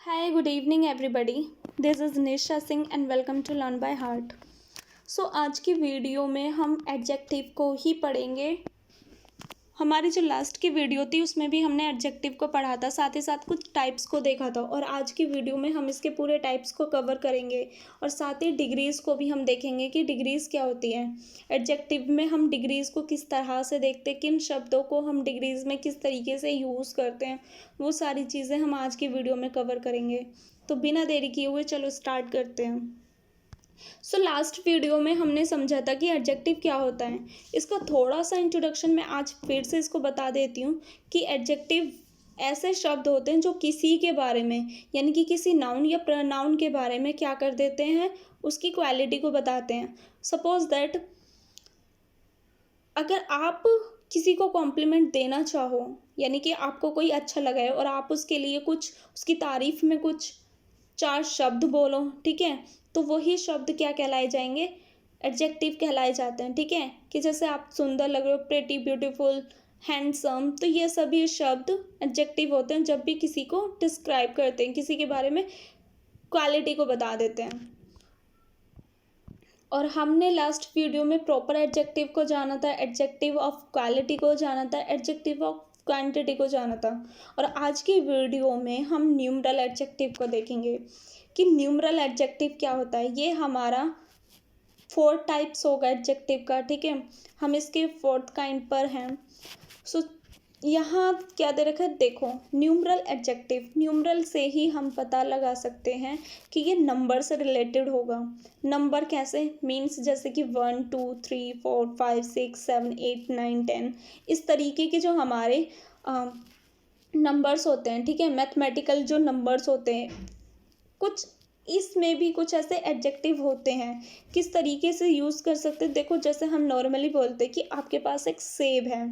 Hi, good evening everybody. This is Nisha Singh and welcome to Learn by Heart. आज की video में हम adjective को ही पढ़ेंगे। हमारी जो लास्ट की वीडियो थी उसमें भी हमने एडजेक्टिव को पढ़ा था, साथ ही साथ कुछ टाइप्स को देखा था और आज की वीडियो में हम इसके पूरे टाइप्स को कवर करेंगे और साथ ही डिग्रीज़ को भी हम देखेंगे कि डिग्रीज़ क्या होती हैं। एडजेक्टिव में हम डिग्रीज़ को किस तरह से देखते हैं, किन शब्दों को हम डिग्रीज़ में किस तरीके से यूज़ करते हैं, वो सारी चीज़ें हम आज की वीडियो में कवर करेंगे। तो बिना देरी किए हुए चलो स्टार्ट करते हैं। लास्ट वीडियो में हमने समझा था कि एडजेक्टिव क्या होता है। इसका थोड़ा सा इंट्रोडक्शन मैं आज फिर से इसको बता देती हूँ कि एडजेक्टिव ऐसे शब्द होते हैं जो किसी के बारे में यानी कि किसी नाउन या प्रोनाउन के बारे में क्या कर देते हैं, उसकी क्वालिटी को बताते हैं। सपोज दैट अगर आप किसी को कॉम्प्लीमेंट देना चाहो, यानी कि आपको कोई अच्छा लगा है और आप उसके लिए कुछ उसकी तारीफ में कुछ चार शब्द बोलो, ठीक है, तो वही शब्द क्या कहलाए जाएंगे, एडजेक्टिव कहलाए जाते हैं। ठीक है, कि जैसे आप सुंदर लग रहे हो, प्रेटी, ब्यूटीफुल, हैंडसम, तो ये सभी शब्द एडजेक्टिव होते हैं जब भी किसी को डिस्क्राइब करते हैं, किसी के बारे में क्वालिटी को बता देते हैं। और हमने लास्ट वीडियो में प्रॉपर एडजेक्टिव को जाना था, एडजेक्टिव ऑफ क्वालिटी को जाना था, एडजेक्टिव ऑफ क्वांटिटी को जाना था। और आज की वीडियो में हम न्यूमरल एडजेक्टिव को देखेंगे कि न्यूमरल एडजेक्टिव क्या होता है। ये हमारा 4 टाइप्स होगा एडजेक्टिव का, ठीक है, हम इसके 4th काइंड पर हैं। यहाँ क्या दे रखा है, देखो, न्यूमरल एडजेक्टिव, न्यूमरल से ही हम पता लगा सकते हैं कि ये नंबर से रिलेटेड होगा। नंबर कैसे, मीन्स जैसे कि 1 2 3 4 5 6 7 8 9 10, इस तरीके के जो हमारे नंबर्स होते हैं, ठीक है, मैथमेटिकल जो नंबर्स होते हैं, कुछ इसमें भी कुछ ऐसे एडजेक्टिव होते हैं। किस तरीके से यूज़ कर सकते हैं, देखो, जैसे हम नॉर्मली बोलते हैं कि आपके पास एक सेब है,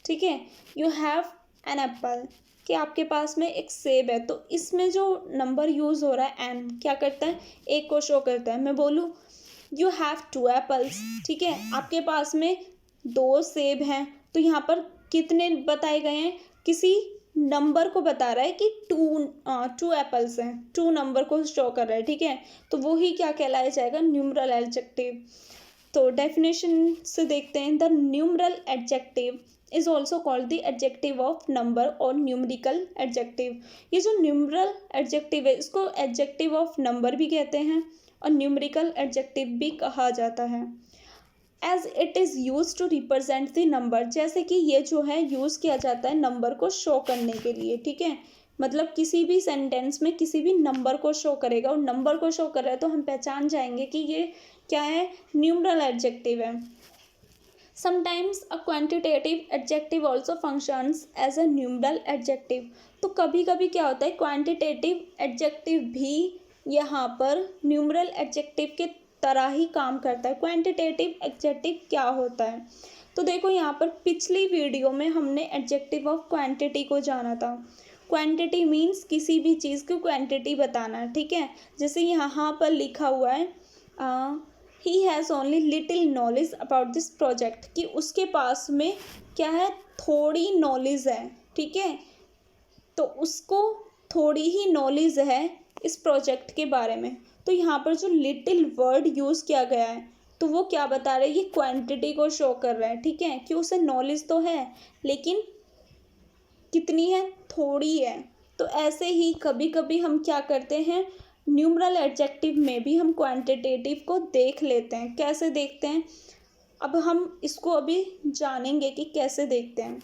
ठीक है, यू हैव एन एप्पल, कि आपके पास में एक सेब है, तो इसमें जो नंबर यूज़ हो रहा है एन क्या करता है, एक को शो करता है। मैं बोलूँ यू हैव 2 एप्पल्स, ठीक है, आपके पास में 2 सेब हैं, तो यहाँ पर कितने बताए गए हैं, किसी नंबर को बता रहा है कि 2 एप्पल्स हैं, 2 नंबर को शो कर रहा है, ठीक है, तो वो ही क्या कहलाया जाएगा, न्यूमरल एडजेक्टिव। तो डेफिनेशन से देखते हैं, the numeral adjective is also called the adjective of number और न्यूमरिकल एडजेक्टिव। ये जो न्यूमरल एडजेक्टिव है इसको एडजेक्टिव ऑफ नंबर भी कहते हैं और न्यूमरिकल एडजेक्टिव भी कहा जाता है। As it is use to represent the number, जैसे कि ये जो है यूज़ किया जाता है नंबर को शो करने के लिए, ठीक है, मतलब किसी भी सेंटेंस में किसी भी नंबर को शो करेगा और नंबर को शो कर रहा है तो हम पहचान जाएंगे कि ये क्या है, न्यूमरल एडजेक्टिव है। Sometimes a quantitative adjective also functions as a numeral adjective. तो कभी कभी क्या होता है, क्वांटिटेटिव एडजेक्टिव भी यहाँ पर न्यूमरल एडजेक्टिव के तरह ही काम करता है। क्वांटिटेटिव एडजेक्टिव क्या होता है, तो देखो, यहाँ पर पिछली वीडियो में हमने एडजेक्टिव ऑफ क्वांटिटी को जाना था। क्वांटिटी मीन्स किसी भी चीज़ की क्वांटिटी बताना, ठीक है, जैसे यहाँ पर लिखा हुआ है he has only little knowledge about this project, कि उसके पास में क्या है, थोड़ी नॉलेज है, ठीक है, तो उसको थोड़ी ही नॉलेज है इस प्रोजेक्ट के बारे में। तो यहाँ पर जो लिटिल वर्ड यूज़ किया गया है तो वो क्या बता रहा है, ये क्वांटिटी को शो कर रहा है, ठीक है, कि उसे नॉलेज तो है लेकिन कितनी है, थोड़ी है। तो ऐसे ही कभी कभी हम क्या करते हैं, न्यूमरल एडजेक्टिव में भी हम क्वांटिटेटिव को देख लेते हैं। कैसे देखते हैं, अब हम इसको अभी जानेंगे कि कैसे देखते हैं।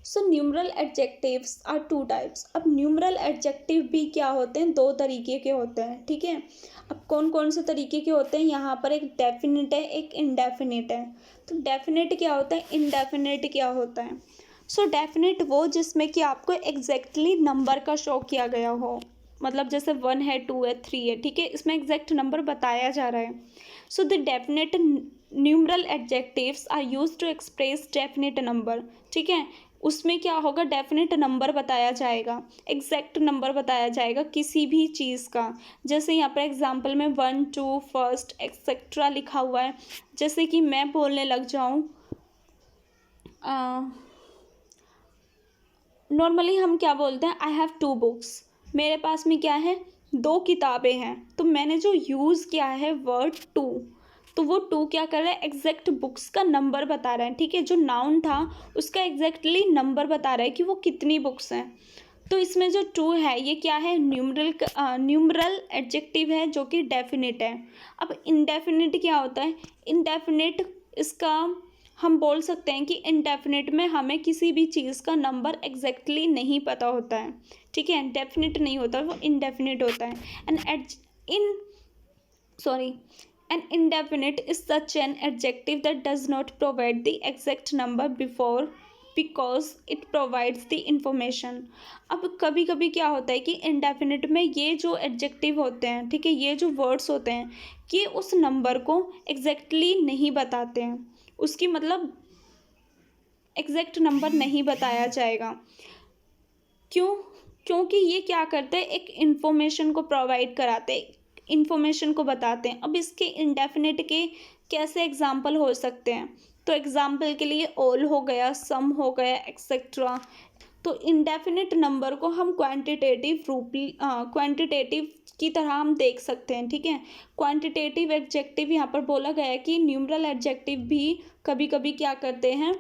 सो न्यूमरल एडजेक्टिव्स आर 2 टाइप्स। अब न्यूमरल एडजेक्टिव भी क्या होते हैं, 2 तरीके के होते हैं, ठीक है। अब कौन कौन से तरीके के होते हैं, यहाँ पर एक डेफिनिट है, एक इनडेफिनिट है। तो डेफिनिट क्या होता है, इनडेफिनिट क्या होता है। सो डेफिनिट वो जिसमें कि आपको एग्जैक्टली नंबर का शो किया गया हो, मतलब जैसे 1 है, 2 है, 3 है, ठीक है, इसमें एग्जैक्ट नंबर बताया जा रहा है। So the definite numeral adjectives are use to express definite number, ठीक है, उसमें क्या होगा, डेफिनेट नंबर बताया जाएगा, एग्जैक्ट नंबर बताया जाएगा किसी भी चीज़ का। जैसे यहाँ पर एग्जांपल में 1 2 फर्स्ट एक्सेट्रा लिखा हुआ है। जैसे कि मैं बोलने लग जाऊँ नॉर्मली हम क्या बोलते हैं, आई हैव 2 बुक्स, मेरे पास में क्या है, 2 किताबें हैं। तो मैंने जो यूज़ किया है वर्ड टू, तो वो टू क्या कर रहा है, एग्जैक्ट बुक्स का नंबर बता रहा है, ठीक है। जो नाउन था उसका एग्जैक्टली नंबर बता रहा है कि वो कितनी बुक्स हैं। तो इसमें जो टू है ये क्या है, न्यूमरल एडजेक्टिव है जो कि डेफिनिट है। अब इनडेफिनिट क्या होता है, इनडेफिनिट इसका हम बोल सकते हैं कि इनडेफिनिट में हमें किसी भी चीज़ का नंबर एग्जैक्टली नहीं पता होता है, ठीक है। डेफिनिट नहीं होता, वो इनडेफिनिट होता है। And in sorry an indefinite is such an adjective that does not provide the exact number before because it provides the information। अब कभी कभी क्या होता है कि indefinite में ये जो adjective होते हैं, ठीक है, ये जो words होते हैं, ये उस नंबर को exactly नहीं बताते हैं, उसकी मतलब एग्जैक्ट नंबर नहीं बताया जाएगा। क्यों? क्योंकि ये क्या करते हैं, एक इन्फॉर्मेशन को प्रोवाइड कराते हैं, इन्फॉर्मेशन को बताते हैं। अब इसके इंडेफिनिट के कैसे एग्जाम्पल हो सकते हैं, तो एग्जाम्पल के लिए ऑल हो गया, सम हो गया, एक्सेट्रा। तो इंडेफिनिट नंबर को हम क्वांटिटेटिव की तरह हम देख सकते हैं, ठीक है। क्वांटिटेटिव एडजेक्टिव यहाँ पर बोला गया है कि न्यूमरल एडजेक्टिव भी कभी कभी क्या करते हैं,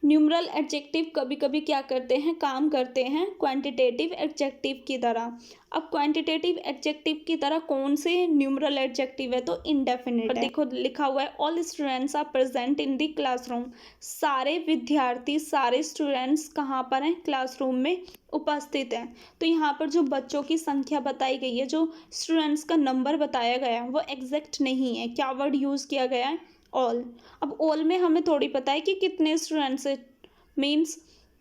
न्यूमरल एडजेक्टिव कभी कभी क्या करते हैं, काम करते हैं क्वांटिटेटिव एडजेक्टिव की तरह। अब क्वांटिटेटिव एडजेक्टिव की तरह कौन से न्यूमरल एडजेक्टिव है, तो इंडेफिनिट है। देखो लिखा हुआ है all students are present in the classroom, सारे विद्यार्थी, सारे स्टूडेंट्स कहाँ पर हैं, क्लासरूम में उपस्थित हैं। तो यहाँ पर जो बच्चों की संख्या बताई गई है, जो स्टूडेंट्स का नंबर बताया गया है, वो एग्जैक्ट नहीं है। क्या वर्ड यूज़ किया गया है, ऑल। अब ऑल में हमें थोड़ी पता है कि कितने स्टूडेंट्स है, मीन्स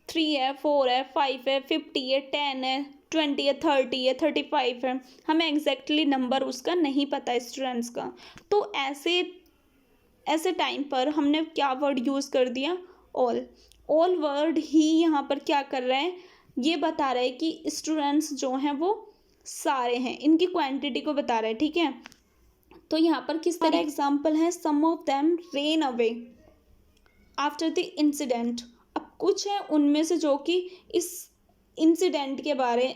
3 है, 4 है, 5 है, 50 है, 10 है, 20 है, 30 है, 35 है, हमें एग्जैक्टली नंबर उसका नहीं पता है स्टूडेंट्स का। तो ऐसे टाइम पर हमने क्या वर्ड यूज़ कर दिया, ऑल। ऑल वर्ड ही यहाँ पर क्या कर रहा है, ये बता रहा है कि स्टूडेंट्स जो हैं वो सारे हैं, इनकी क्वांटिटी को बता रहा है, ठीक है। तो यहाँ पर किस तरह एग्जाम्पल है, some of them ran away after the incident. अब कुछ है उनमें से जो कि इस इंसिडेंट के बारे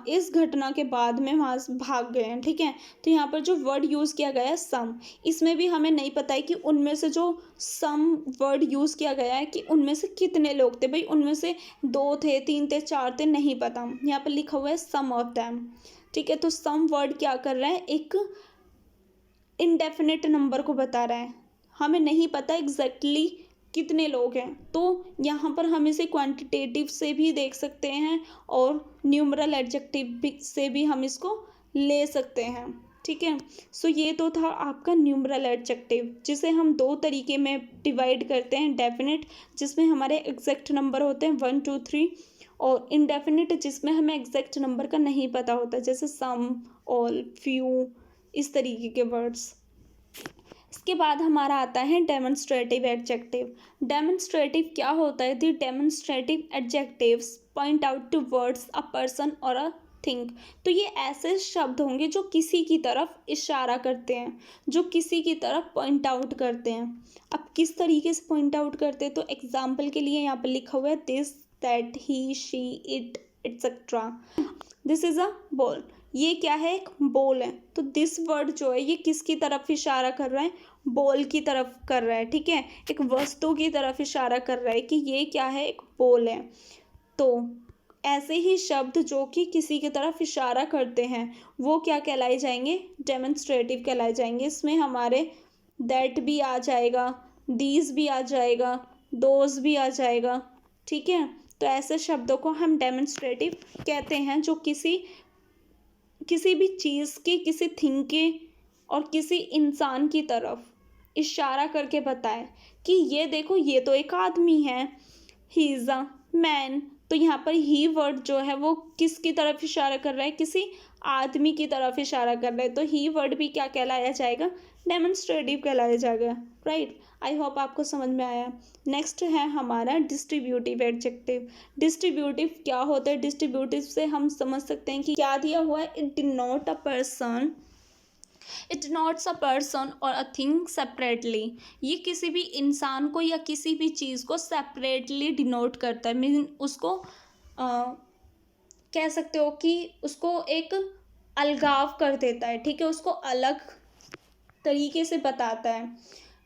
इस घटना के बाद में वहाँ से भाग गए हैं, ठीक है। तो यहाँ पर जो वर्ड यूज़ किया गया है सम, इसमें भी हमें नहीं पता है कि उनमें से जो सम वर्ड यूज़ किया गया है कि उनमें से कितने लोग थे, भाई उनमें से 2 थे, 3 थे, 4 थे, नहीं पता। यहाँ पर लिखा हुआ है सम ऑफ दैम, ठीक है। तो सम वर्ड क्या कर रहा है, एक इनडेफिनिट नंबर को बता रहा है, हमें नहीं पता एग्जैक्टली कितने लोग हैं। तो यहाँ पर हम इसे क्वांटिटेटिव से भी देख सकते हैं और न्यूमरल एडजेक्टिव से भी हम इसको ले सकते हैं, ठीक है। सो ये तो था आपका न्यूमरल एडजेक्टिव, जिसे हम 2 तरीके में डिवाइड करते हैं, डेफिनिट जिसमें हमारे एग्जैक्ट नंबर होते हैं 1 2 3, और इनडेफिनिट जिसमें हमें एग्जैक्ट नंबर का नहीं पता होता, जैसे सम, ऑल, फ्यू, इस तरीके के वर्ड्स। इसके बाद हमारा आता है डेमोन्स्ट्रेटिव एडजेक्टिव। डेमोन्स्ट्रेटिव क्या होता है, the demonstrative adjectives point out to words, a person or a thing. तो ये ऐसे शब्द होंगे जो किसी की तरफ इशारा करते हैं, जो किसी की तरफ पॉइंट आउट करते हैं। अब किस तरीके से पॉइंट आउट करते हैं, तो एग्जाम्पल के लिए यहाँ पर लिखा हुआ है this, that, he, she, it, etcetera. This is a ball, ये क्या है, एक बॉल है। तो दिस वर्ड जो है ये किसकी तरफ इशारा कर रहा है, बॉल की तरफ कर रहा है, ठीक है। एक वस्तु की तरफ इशारा कर रहा है कि ये क्या है, एक बॉल है। तो ऐसे ही शब्द जो कि किसी की तरफ इशारा करते हैं वो क्या कहलाए जाएंगे, डेमोन्स्ट्रेटिव कहलाए जाएंगे। इसमें हमारे दैट भी आ जाएगा, दीज भी आ जाएगा, दोज भी आ जाएगा, ठीक है। तो ऐसे शब्दों को हम डेमोन्स्ट्रेटिव कहते हैं, जो किसी भी चीज़ की, किसी थिंग के और किसी इंसान की तरफ इशारा करके बताए कि ये देखो ये तो एक आदमी है, ही इज़ अ मैन। तो यहाँ पर ही वर्ड जो है वो किसकी तरफ इशारा कर रहा है, किसी आदमी की तरफ इशारा कर रहा है। तो ही वर्ड भी क्या कहलाया जाएगा, डेमोन्स्ट्रेटिव कहलाया जाएगा, राइट। आई होप आपको समझ में आया। नेक्स्ट है हमारा डिस्ट्रीब्यूटिव एडजेक्टिव। डिस्ट्रीब्यूटिव क्या होता है, डिस्ट्रीब्यूटिव से हम समझ सकते हैं कि क्या दिया हुआ है, it denote a person it notes a person or a thing separately. ये किसी भी इंसान को या किसी भी चीज़ को सेपरेटली डिनोट करता है, मीन उसको कह सकते हो कि उसको एक अलगाव कर देता है, ठीक है, उसको अलग तरीके से बताता है।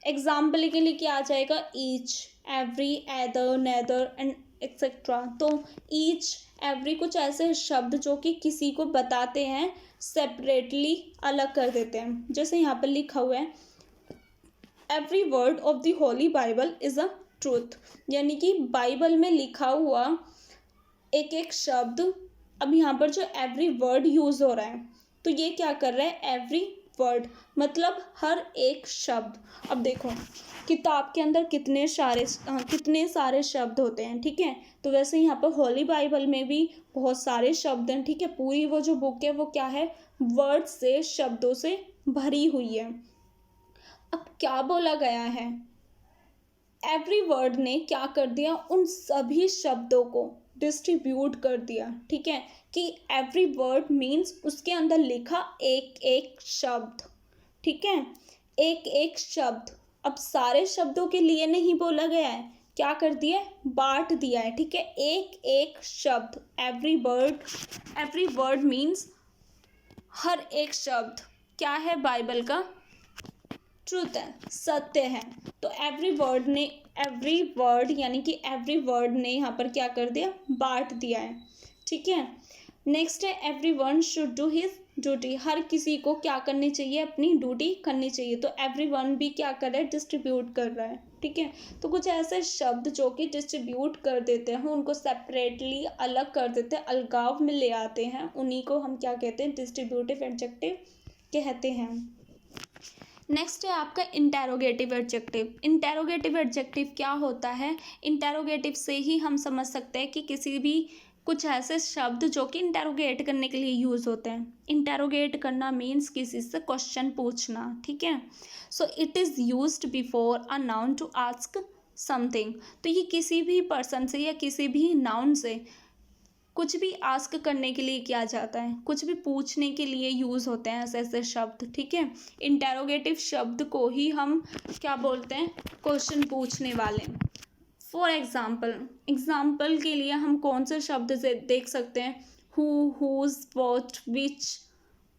एग्जाम्पल के लिए क्या आ जाएगा, each, every, either, neither and etcetera. तो ईच, एवरी कुछ ऐसे शब्द जो कि किसी को बताते हैं, सेपरेटली अलग कर देते हैं। जैसे यहाँ पर लिखा हुआ है, every word of the Holi Bible is a truth, यानी कि बाइबल में लिखा हुआ एक एक शब्द। अब यहाँ पर जो एवरी वर्ड यूज़ हो रहा है, तो ये क्या कर रहा है, एवरी वर्ड मतलब हर एक शब्द। अब देखो किताब के अंदर कितने सारे शब्द होते हैं, ठीक है, तो वैसे यहाँ पर होली बाइबल में भी बहुत सारे शब्द हैं, ठीक है। पूरी वो जो बुक है वो क्या है, वर्ड से, शब्दों से भरी हुई है। अब क्या बोला गया है, एवरी वर्ड ने क्या कर दिया, उन सभी शब्दों को डिस्ट्रीब्यूट कर दिया, ठीक है, कि एवरी वर्ड मीन्स उसके अंदर लिखा एक एक शब्द, ठीक है, एक एक शब्द। अब सारे शब्दों के लिए नहीं बोला गया है, क्या कर दिया है, बांट दिया है, ठीक है, एक एक शब्द, एवरी वर्ड मीन्स हर एक शब्द क्या है, बाइबल का ट्रूथ है, सत्य है। तो एवरी वर्ड यानी कि एवरी वर्ड ने यहाँ पर क्या कर दिया, बांट दिया है, ठीक है। नेक्स्ट है, everyone should do his duty, हर किसी को क्या करनी चाहिए, अपनी ड्यूटी करनी चाहिए। तो एवरी वन भी क्या कर रहा है, डिस्ट्रीब्यूट कर रहा है, ठीक है। तो कुछ ऐसे शब्द जो कि डिस्ट्रीब्यूट कर देते हैं, उनको सेपरेटली अलग कर देते हैं, अलगाव में ले आते हैं, उन्हीं को हम क्या कहते हैं, डिस्ट्रीब्यूटिव एडजेक्टिव कहते हैं। नेक्स्ट है आपका इंटेरोगेटिव एडजेक्टिव। इंटेरोगेटिव एडजेक्टिव क्या होता है, इंटेरोगेटिव से ही हम समझ सकते हैं कि किसी भी कुछ ऐसे शब्द जो कि इंटेरोगेट करने के लिए यूज़ होते हैं। इंटेरोगेट करना मीन्स किसी से क्वेश्चन पूछना, ठीक है। So it is used before a noun to ask something. तो ये किसी भी पर्सन से या किसी भी नाउन से कुछ भी आस्क करने के लिए किया जाता है, कुछ भी पूछने के लिए यूज़ होते हैं ऐसे ऐसे शब्द, ठीक है। इंटेरोगेटिव शब्द को ही हम क्या बोलते हैं, क्वेश्चन पूछने वाले। फॉर एग्जाम्पल के लिए हम कौन से शब्द से देख सकते हैं, who, whose, what, which,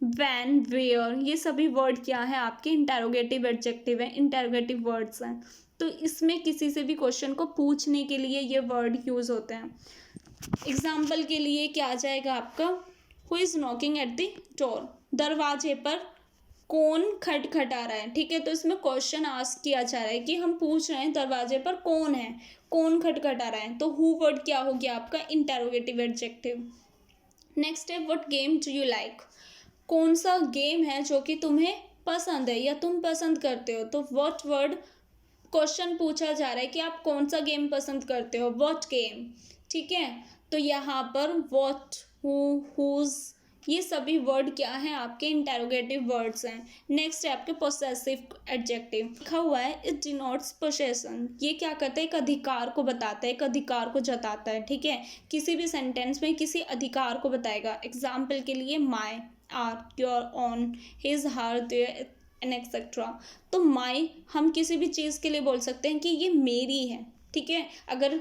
when, where, ये सभी वर्ड क्या है, आपके इंटेरोगेटिव एडजेक्टिव है, इंटेरोगेटिव वर्ड्स हैं। तो इसमें किसी से भी क्वेश्चन को पूछने के लिए ये वर्ड यूज़ होते हैं। एग्जाम्पल के लिए क्या आ जाएगा आपका, who is knocking at the door, दरवाजे पर कौन खटखटा रहा है, ठीक है। तो इसमें क्वेश्चन आस्क किया जा रहा है कि हम पूछ रहे हैं दरवाजे पर कौन है, कौन खटखटा रहा है। तो हु वर्ड क्या हो गया आपका, इंटेरोगेटिव एडजेक्टिव। नेक्स्ट है, what game do you like, कौन सा गेम है जो कि तुम्हें पसंद है या तुम पसंद करते हो। तो व्हाट वर्ड, क्वेश्चन पूछा जा रहा है कि आप कौन सा गेम पसंद करते हो, व्हाट गेम, ठीक है। तो यहाँ पर व्हाट, हु, हुज, ये सभी वर्ड क्या हैं, आपके इंटेरोगेटिव वर्ड्स हैं। नेक्स्ट है आपके पोसेसिव एडजेक्टिव, लिखा हुआ है इट डिनोट्स पोसेशन, ये क्या करता है, एक अधिकार को बताता है, एक अधिकार को जताता है, ठीक है। किसी भी सेंटेंस में किसी अधिकार को बताएगा। एग्जाम्पल के लिए my, our, your, own, his, her, their and etcetera. तो माई हम किसी भी चीज़ के लिए बोल सकते हैं कि ये मेरी है, ठीक है। अगर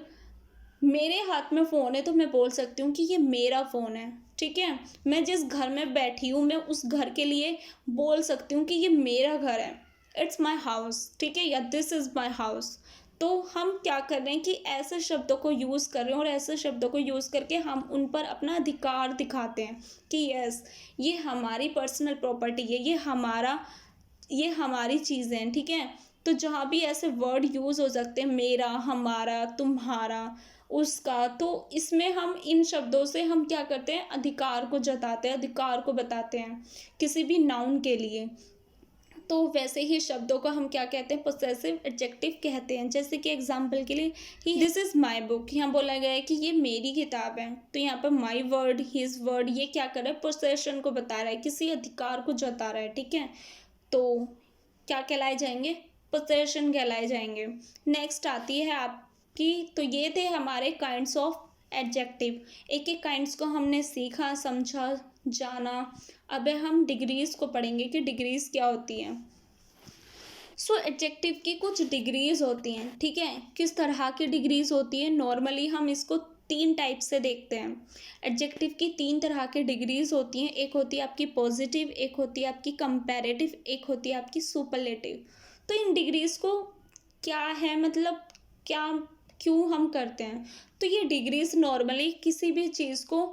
मेरे हाथ में फ़ोन है तो मैं बोल सकती हूँ कि ये मेरा फ़ोन है, ठीक है। मैं जिस घर में बैठी हूँ मैं उस घर के लिए बोल सकती हूँ कि ये मेरा घर है, इट्स माई हाउस, ठीक है, या दिस इज़ माई हाउस। तो हम क्या कर रहे हैं कि ऐसे शब्दों को यूज़ कर रहे हैं और ऐसे शब्दों को यूज़ करके हम उन पर अपना अधिकार दिखाते हैं कि यस ये हमारी पर्सनल प्रॉपर्टी है, ये हमारी चीज़ें हैं, ठीक है। तो जहाँ भी ऐसे वर्ड यूज़ हो सकते हैं, मेरा, हमारा, तुम्हारा, उसका, तो इसमें हम इन शब्दों से हम क्या करते हैं, अधिकार को जताते हैं, अधिकार को बताते हैं किसी भी नाउन के लिए। तो वैसे ही शब्दों को हम क्या कहते हैं, पोसेसिव एडजेक्टिव कहते हैं। जैसे कि एग्जाम्पल के लिए ही, दिस इज़ माई बुक, यहाँ बोला गया है कि ये मेरी किताब है। तो यहाँ पर माई वर्ड, हिज वर्ड, ये क्या कर रहा है, पोसेशन को बता रहा है, किसी अधिकार को जता रहा है, ठीक है। तो क्या कहलाए जाएंगे, पोसेशन कहलाए जाएंगे। नेक्स्ट आती है आपकी, तो ये थे हमारे काइंड्स ऑफ एडजेक्टिव। एक एक काइंड्स को हमने सीखा, समझा, जाना। अब हम डिग्रीज को पढ़ेंगे कि डिग्रीज क्या होती हैं। सो एडजेक्टिव की कुछ डिग्रीज होती हैं, ठीक है। किस तरह की डिग्रीज होती है, नॉर्मली हम इसको 3 टाइप से देखते हैं। एडजेक्टिव की 3 तरह की डिग्रीज होती हैं। एक होती है आपकी पॉजिटिव, एक होती है आपकी कंपैरेटिव, एक होती है आपकी सुपरलेटिव। तो इन डिग्रीज को क्या है, मतलब क्या, क्यों हम करते हैं, तो ये डिग्रीज नॉर्मली किसी भी चीज़ को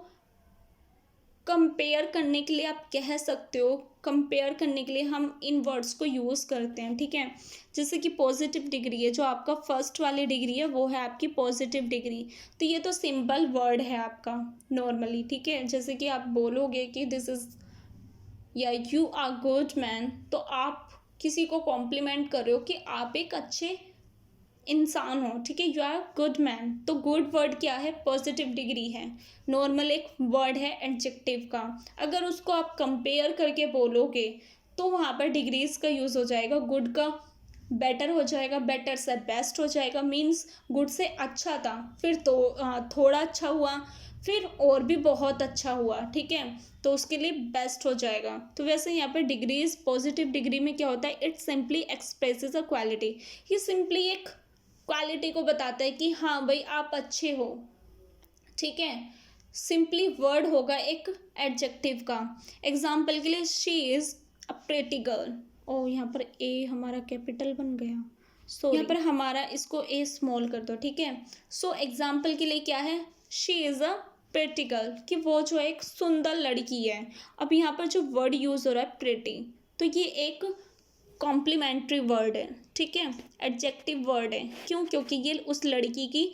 कंपेयर करने के लिए आप कह सकते हो, कंपेयर करने के लिए हम इन वर्ड्स को यूज़ करते हैं, ठीक है। जैसे कि पॉजिटिव डिग्री है, जो आपका फर्स्ट वाली डिग्री है वो है आपकी पॉजिटिव डिग्री। तो ये तो सिंपल वर्ड है आपका नॉर्मली, ठीक है। जैसे कि आप बोलोगे कि दिस इज़ या यू आर गुड मैन, तो आप किसी को कॉम्प्लीमेंट कर रहे हो कि आप एक अच्छे इंसान हो, ठीक है, यू आर गुड मैन। तो गुड वर्ड क्या है, पॉजिटिव डिग्री है। नॉर्मल एक वर्ड है एडजेक्टिव का। अगर उसको आप कंपेयर करके बोलोगे तो वहाँ पर डिग्रीज का यूज़ हो जाएगा। गुड का बेटर हो जाएगा, बेटर से बेस्ट हो जाएगा, मीन्स गुड से अच्छा था, फिर तो थोड़ा अच्छा हुआ, फिर और भी बहुत अच्छा हुआ, ठीक है, तो उसके लिए बेस्ट हो जाएगा। तो वैसे यहाँ पर डिग्रीज, पॉजिटिव डिग्री में क्या होता है, it simply expresses a quality. ये सिंपली एक क्वालिटी को बताता है कि हाँ भाई आप अच्छे हो, ठीक है। सिंपली वर्ड होगा एक एडजेक्टिव का। एग्जाम्पल के लिए she is a pretty girl. ओ यहाँ पर ए हमारा कैपिटल बन गया, सो यहाँ पर हमारा इसको ए स्मॉल कर दो, ठीक है। सो एग्जाम्पल के लिए क्या है, she is a pretty girl, कि वो जो है एक सुंदर लड़की है। अब यहाँ पर जो वर्ड यूज़ हो रहा है प्रेटी, तो ये एक कॉम्प्लीमेंट्री वर्ड है, ठीक है, एडजेक्टिव वर्ड है। क्यों, क्योंकि ये उस लड़की की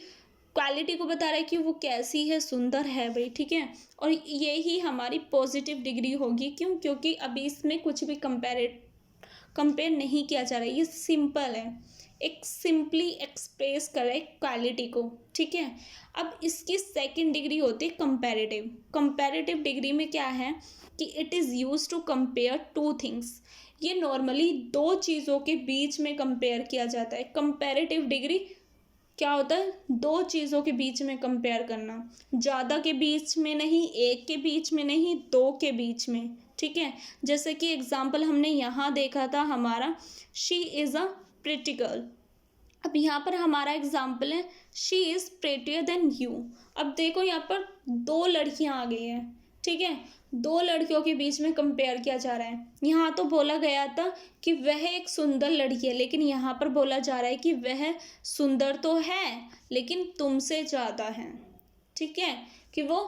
क्वालिटी को बता रहा है कि वो कैसी है, सुंदर है भाई, ठीक है। और ये ही हमारी पॉजिटिव डिग्री होगी। क्यों, क्योंकि अभी इसमें कुछ भी कंपेयर नहीं किया जा रहा है, ये सिंपल है, एक सिंपली एक्सप्रेस कर रहा है क्वालिटी को, ठीक है। अब इसकी सेकंड डिग्री होती है कंपैरेटिव। कंपैरेटिव डिग्री में क्या है कि it is use to compare two things. ये नॉर्मली दो चीज़ों के बीच में कंपेयर किया जाता है। कंपैरेटिव डिग्री क्या होता है, दो चीज़ों के बीच में कंपेयर करना, ज़्यादा के बीच में नहीं, एक के बीच में नहीं, दो के बीच में, ठीक है। जैसे कि एग्जाम्पल हमने यहाँ देखा था हमारा, she is a pretty girl. अब यहाँ पर हमारा एग्जाम्पल है शी इज़ प्रेटियर देन यू। अब देखो यहाँ पर दो लड़कियाँ आ गई हैं, ठीक है, दो लड़कियों के बीच में कंपेयर किया जा रहा है। यहाँ तो बोला गया था कि वह एक सुंदर लड़की है, लेकिन यहाँ पर बोला जा रहा है कि वह सुंदर तो है लेकिन तुमसे ज़्यादा है, ठीक है। कि वो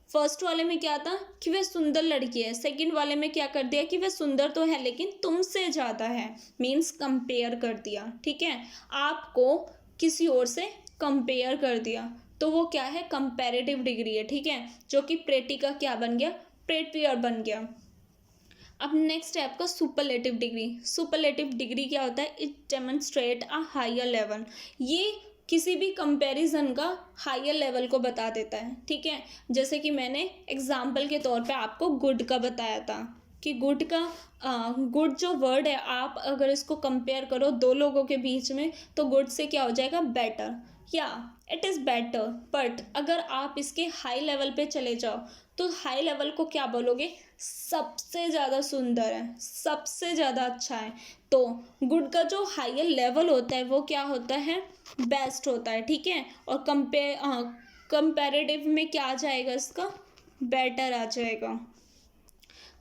फर्स्ट वाले में क्या था कि वह सुंदर लड़की है, सेकंड वाले में क्या कर दिया कि वह सुंदर तो है लेकिन तुमसे ज़्यादा है, मीन्स कंपेयर कर दिया, ठीक है। आपको किसी और से कंपेयर कर दिया, तो वो क्या है, कंपैरेटिव डिग्री है, ठीक है, जो कि प्रेटी का क्या बन गया, प्रेटियर बन गया। अब नेक्स्ट है आपका सुपरलेटिव डिग्री। सुपरलेटिव डिग्री क्या होता है, it demonstrate a higher level. ये किसी भी कंपैरिजन का हायर लेवल को बता देता है, ठीक है। जैसे कि मैंने एग्जाम्पल के तौर पे आपको गुड का बताया था कि गुड जो वर्ड है, आप अगर इसको कंपेयर करो दो लोगों के बीच में, तो गुड से क्या हो जाएगा, बेटर, या इट इज़ बेटर। बट अगर आप इसके हाई लेवल पे चले जाओ तो हाई लेवल को क्या बोलोगे, सबसे ज़्यादा सुंदर है, सबसे ज़्यादा अच्छा है। तो गुड का जो हायर लेवल होता है वो क्या होता है, बेस्ट होता है, ठीक है। और कंपैरेटिव में क्या आ जाएगा, इसका बेटर आ जाएगा।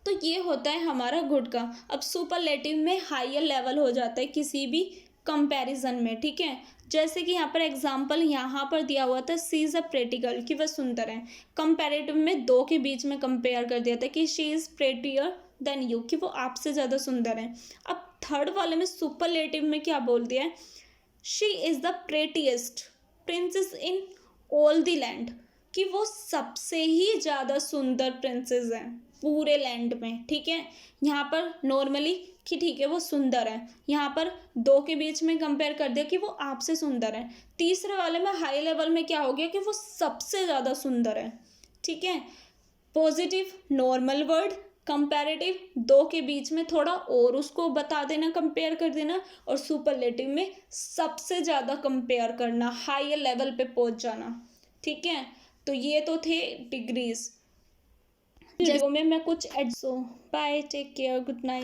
तो ये होता है हमारा गुड का। अब सुपरलेटिव में हायर लेवल हो जाता है किसी भी कंपैरिजन में, ठीक है। जैसे कि यहाँ पर एग्जाम्पल यहाँ पर दिया हुआ था, सी इज़ अ प्रेटी गर्ल, कि वह सुंदर है। कंपैरेटिव में दो के बीच में कंपेयर कर दिया था कि शी इज़ प्रेटियर देन यू, कि वो आपसे ज़्यादा सुंदर है। अब थर्ड वाले में सुपरलेटिव में क्या बोल दिया है, she is the prettiest princess in all the land, कि वो सबसे ही ज़्यादा सुंदर प्रिंसेस है पूरे लैंड में, ठीक है। यहाँ पर नॉर्मली कि ठीक है वो सुंदर है, यहाँ पर दो के बीच में कंपेयर कर दिया कि वो आपसे सुंदर है। तीसरे वाले में हाई लेवल में क्या हो गया कि वो सबसे ज़्यादा सुंदर है, ठीक है। पॉजिटिव नॉर्मल वर्ड, कंपैरेटिव दो के बीच में थोड़ा और उसको बता देना, कंपेयर कर देना, और सुपरलेटिव में सबसे ज़्यादा कंपेयर करना, हायर लेवल पे पहुंच जाना, ठीक है। तो ये तो थे डिग्रीज। वीडियो में मैं कुछ bye, take care, good night.